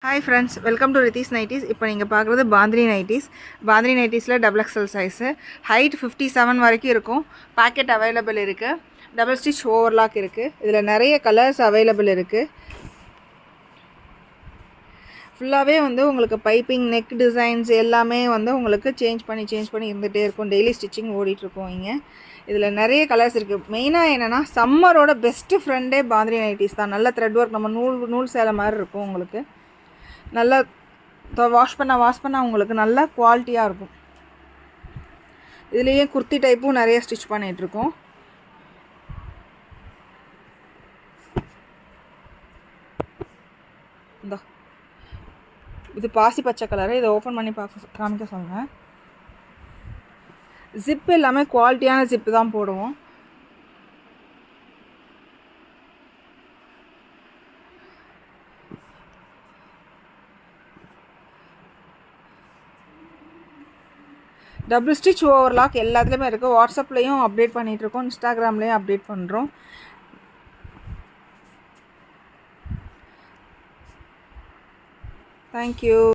Hi friends, welcome to Ritheesh nighties. இப்போ நீங்கள் பார்க்குறது பாந்தினி நைட்டிஸ். பாந்தினி நைட்டிஸில் XXL சைஸு, ஹைட் 57 வரைக்கும் இருக்கும். பேக்கெட் அவைலபிள் இருக்குது. டபுள் ஸ்டிச் ஓவர்லாக் இருக்குது. இதில் நிறைய கலர்ஸ் அவைலபிள் இருக்குது. ஃபுல்லாகவே உங்களுக்கு பைப்பிங், நெக் டிசைன்ஸ் எல்லாமே உங்களுக்கு சேஞ்ச் பண்ணி இருந்துகிட்டே இருக்கும். டெய்லி ஸ்டிச்சிங் ஓடிட்டுருக்கோம் இங்கே. இதில் நிறைய கலர்ஸ் இருக்குது. மெயினாக என்னென்னா சம்மரோட பெஸ்ட்டு ஃப்ரெண்டே பாந்தினி நைட்டிஸ் தான். நல்ல த்ரெட் ஒர்க், நம்ம நூல் சேலை மாதிரி இருக்கும். உங்களுக்கு நல்லா வாஷ் பண்ண உங்களுக்கு நல்லா குவாலிட்டியாக இருக்கும். இதுலேயே குர்த்தி டைப்பும் நிறைய ஸ்டிச் பண்ணிகிட்ருக்கோம். இந்த இது பாசி பச்சை கலரு. இதை ஓப்பன் பண்ணி காமிக்க சொல்லுங்கள். ஜிப் எல்லாமே குவாலிட்டியான ஜிப்பு தான் போடுவோம். டபுள் ஸ்டிச் ஓவர்லாக் எல்லாத்துலேயுமே இருக்குது. வாட்ஸ்அப்லேயும் அப்டேட் பண்ணிகிட்ருக்கோம், இன்ஸ்டாகிராம்லேயும் அப்டேட் பண்ணுறோம். தேங்க்யூ.